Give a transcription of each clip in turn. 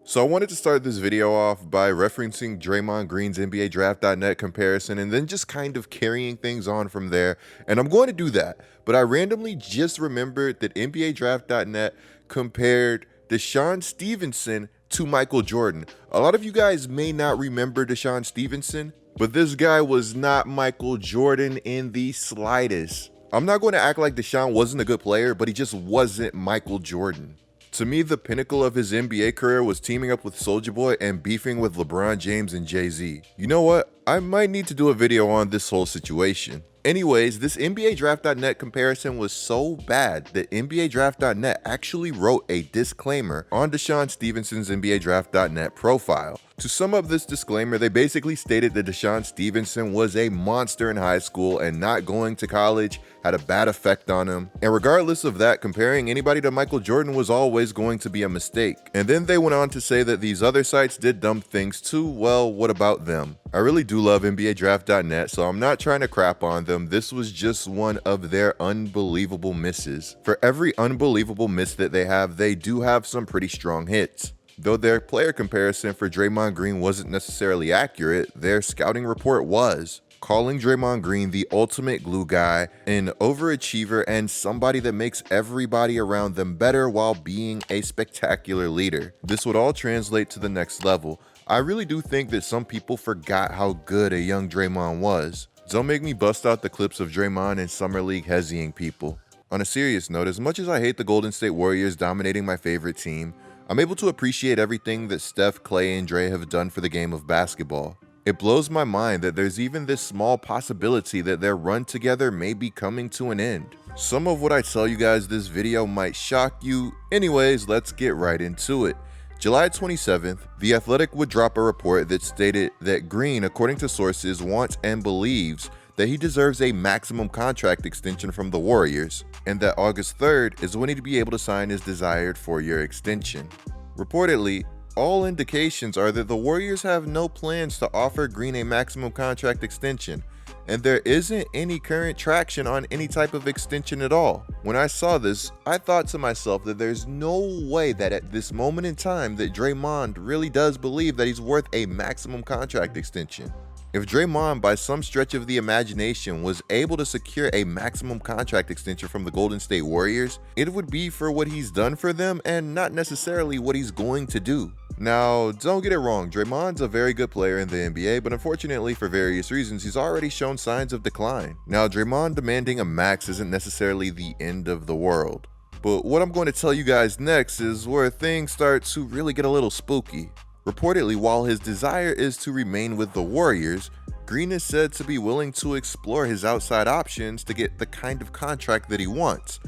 So I wanted to start this video off by referencing Draymond Green's NBA Draft.net comparison and then just kind of carrying things on from there. And I'm going to do that. But I randomly just remembered that NBA Draft.net compared Deshaun Stevenson to Michael Jordan. A lot of you guys may not remember Deshaun Stevenson, but this guy was not Michael Jordan in the slightest. I'm not going to act like Deshaun wasn't a good player, but he just wasn't Michael Jordan. To me, the pinnacle of his NBA career was teaming up with Soulja Boy and beefing with LeBron James and Jay-Z. You know what? I might need to do a video on this whole situation. Anyways, this NBA Draft.net comparison was so bad that NBA Draft.net actually wrote a disclaimer on Deshaun Stevenson's NBA Draft.net profile. To sum up this disclaimer, they basically stated that Deshaun Stevenson was a monster in high school and not going to college had a bad effect on him. And regardless of that, comparing anybody to Michael Jordan was always going to be a mistake. And then they went on to say that these other sites did dumb things too. Well, what about them? I really do love NBA Draft.net, so I'm not trying to crap on them. This was just one of their unbelievable misses. For every unbelievable miss that they have, they do have some pretty strong hits. Though their player comparison for Draymond Green wasn't necessarily accurate, their scouting report was, calling Draymond Green the ultimate glue guy, an overachiever, and somebody that makes everybody around them better while being a spectacular leader. This would all translate to the next level. I really do think that some people forgot how good a young Draymond was. Don't make me bust out the clips of Draymond in Summer League hezzying people. On a serious note, as much as I hate the Golden State Warriors dominating my favorite team, I'm able to appreciate everything that Steph, Clay, and Dre have done for the game of basketball. It blows my mind that there's even this small possibility that their run together may be coming to an end. Some of what I tell you guys this video might shock you. Anyways, let's get right into it. July 27th, The Athletic would drop a report that stated that Green, according to sources, wants and believes that he deserves a maximum contract extension from the Warriors, and that August 3rd is when he'd be able to sign his desired 4-year extension. Reportedly, all indications are that the Warriors have no plans to offer Green a maximum contract extension, and there isn't any current traction on any type of extension at all. When I saw this, I thought to myself that there's no way that at this moment in time that Draymond really does believe that he's worth a maximum contract extension. If Draymond, by some stretch of the imagination, was able to secure a maximum contract extension from the Golden State Warriors, it would be for what he's done for them and not necessarily what he's going to do. Now, don't get it wrong, Draymond's a very good player in the NBA, but unfortunately for various reasons, he's already shown signs of decline. Now, Draymond demanding a max isn't necessarily the end of the world. But what I'm going to tell you guys next is where things start to really get a little spooky. Reportedly, while his desire is to remain with the Warriors, Green is said to be willing to explore his outside options to get the kind of contract that he wants.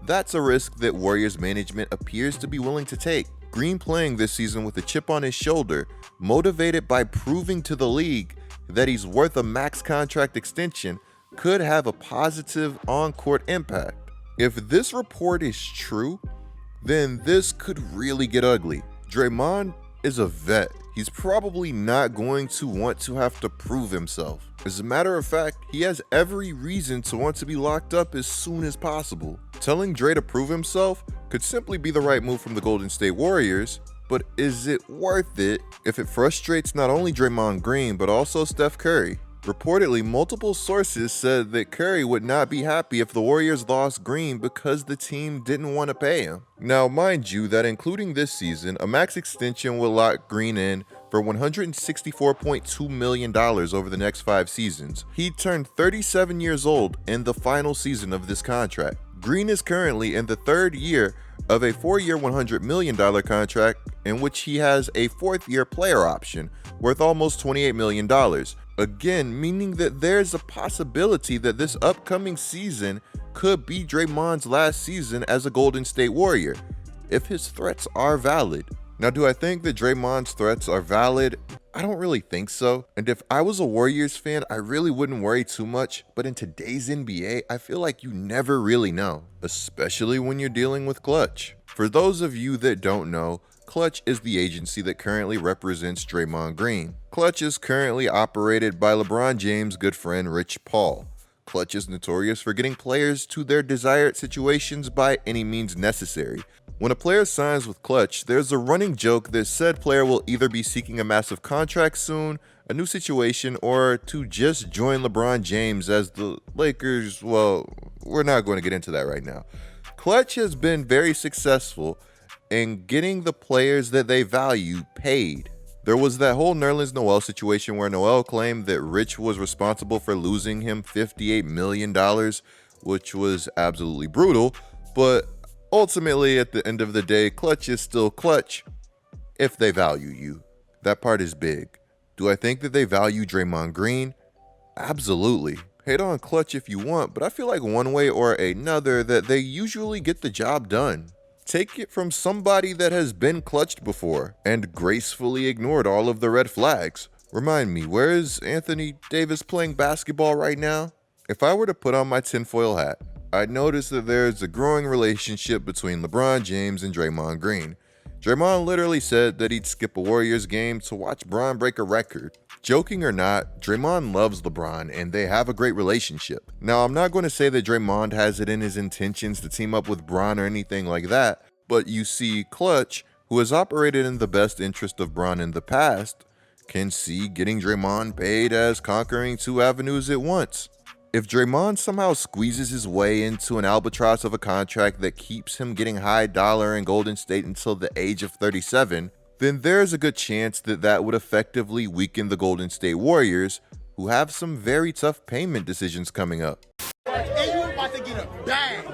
That's a risk that Warriors management appears to be willing to take. Green playing this season with a chip on his shoulder, motivated by proving to the league that he's worth a max contract extension, could have a positive on-court impact. If this report is true, then this could really get ugly. Draymond is a vet. He's probably not going to want to have to prove himself. As a matter of fact, he has every reason to want to be locked up as soon as possible. Telling Dre to prove himself could simply be the right move from the Golden State Warriors, but is it worth it if it frustrates not only Draymond Green but also Steph Curry? Reportedly, multiple sources said that Curry would not be happy if the Warriors lost Green because the team didn't want to pay him. Now, mind you that including this season, a max extension will lock Green in for $164.2 million over the next 5 seasons. He turned 37 years old in the final season of this contract. Green is currently in the 3rd year of a 4-year $100 million contract in which he has a 4th-year player option worth almost $28 million. Again, meaning that there's a possibility that this upcoming season could be Draymond's last season as a Golden State Warrior, if his threats are valid. Now, do I think that Draymond's threats are valid? I don't really think so. And if I was a Warriors fan, I really wouldn't worry too much. But in today's NBA, I feel like you never really know, especially when you're dealing with Clutch. For those of you that don't know, Clutch is the agency that currently represents Draymond Green. Clutch is currently operated by LeBron James' good friend Rich Paul. Clutch is notorious for getting players to their desired situations by any means necessary. When a player signs with Clutch, there's a running joke that said player will either be seeking a massive contract soon, a new situation, or to just join LeBron James as the Lakers. Well, we're not going to get into that right now. Clutch has been very successful in getting the players that they value paid. There was that whole Nerlens Noel situation where Noel claimed that Rich was responsible for losing him $58 million, which was absolutely brutal, but ultimately, at the end of the day, Clutch is still Clutch if they value you. That part is big. Do I think that they value Draymond Green? Absolutely. Hate on Clutch if you want, but I feel like one way or another that they usually get the job done. Take it from somebody that has been clutched before and gracefully ignored all of the red flags. Remind me, where is Anthony Davis playing basketball right now? If I were to put on my tinfoil hat, I'd notice that there's a growing relationship between LeBron James and Draymond Green. Draymond literally said that he'd skip a Warriors game to watch Bron break a record. Joking or not, Draymond loves LeBron and they have a great relationship. Now, I'm not going to say that Draymond has it in his intentions to team up with Bron or anything like that, but you see Clutch, who has operated in the best interest of Bron in the past, can see getting Draymond paid as conquering two avenues at once. If Draymond somehow squeezes his way into an albatross of a contract that keeps him getting high dollar in Golden State until the age of 37, then there's a good chance that that would effectively weaken the Golden State Warriors, who have some very tough payment decisions coming up. And you about to get a bag. You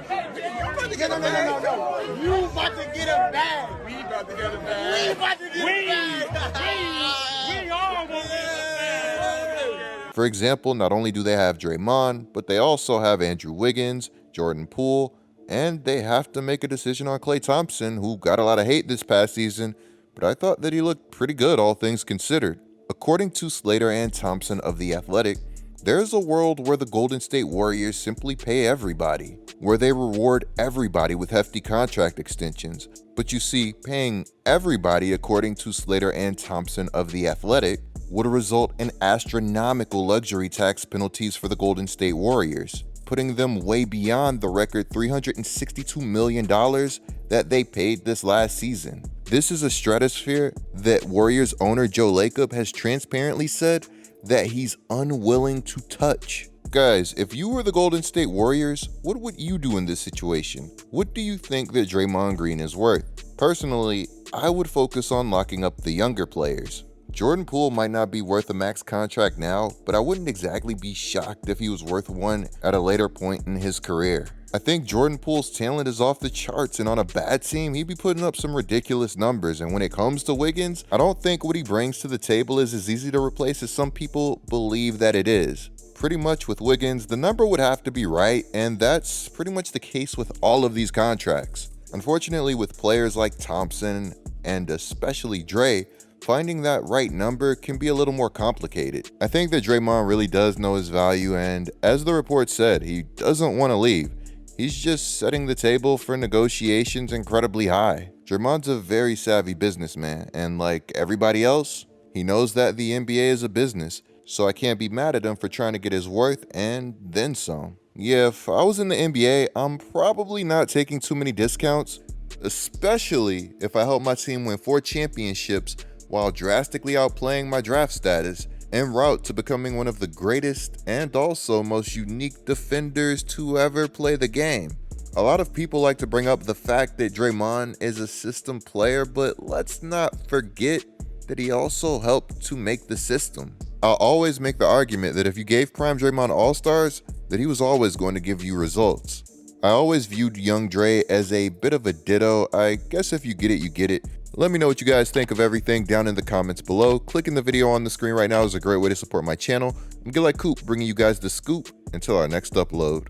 about to get a bag. No. You about to get a bag. We about to get a bag. We about to get a bag. We all want to get a bag. For example, not only do they have Draymond, but they also have Andrew Wiggins, Jordan Poole, and they have to make a decision on Klay Thompson, who got a lot of hate this past season, but I thought that he looked pretty good, all things considered. According to Slater and Thompson of The Athletic, there's a world where the Golden State Warriors simply pay everybody, where they reward everybody with hefty contract extensions. But you see, paying everybody, according to Slater and Thompson of The Athletic, would result in astronomical luxury tax penalties for the Golden State Warriors, putting them way beyond the record $362 million that they paid this last season. This is a stratosphere that Warriors owner Joe Lacob has transparently said that he's unwilling to touch. Guys, if you were the Golden State Warriors, what would you do in this situation? What do you think that Draymond Green is worth? Personally, I would focus on locking up the younger players. Jordan Poole might not be worth a max contract now, but I wouldn't exactly be shocked if he was worth one at a later point in his career. I think Jordan Poole's talent is off the charts, and on a bad team, he'd be putting up some ridiculous numbers. And when it comes to Wiggins, I don't think what he brings to the table is as easy to replace as some people believe that it is. Pretty much with Wiggins, the number would have to be right, and that's pretty much the case with all of these contracts. Unfortunately, with players like Thompson, and especially Dre, finding that right number can be a little more complicated. I think that Draymond really does know his value, and as the report said, he doesn't want to leave. He's just setting the table for negotiations incredibly high. Draymond's a very savvy businessman, and like everybody else, he knows that the NBA is a business, so I can't be mad at him for trying to get his worth and then some. Yeah, if I was in the NBA, I'm probably not taking too many discounts, especially if I help my team win 4 championships while drastically outplaying my draft status en route to becoming one of the greatest and also most unique defenders to ever play the game. A lot of people like to bring up the fact that Draymond is a system player, but let's not forget that he also helped to make the system. I'll always make the argument that if you gave prime Draymond All-Stars, that he was always going to give you results. I always viewed young Dre as a bit of a ditto. I guess if you get it, you get it. Let me know what you guys think of everything down in the comments below. Clicking the video on the screen right now is a great way to support my channel. I'm Get Like Coop, bringing you guys the scoop until our next upload.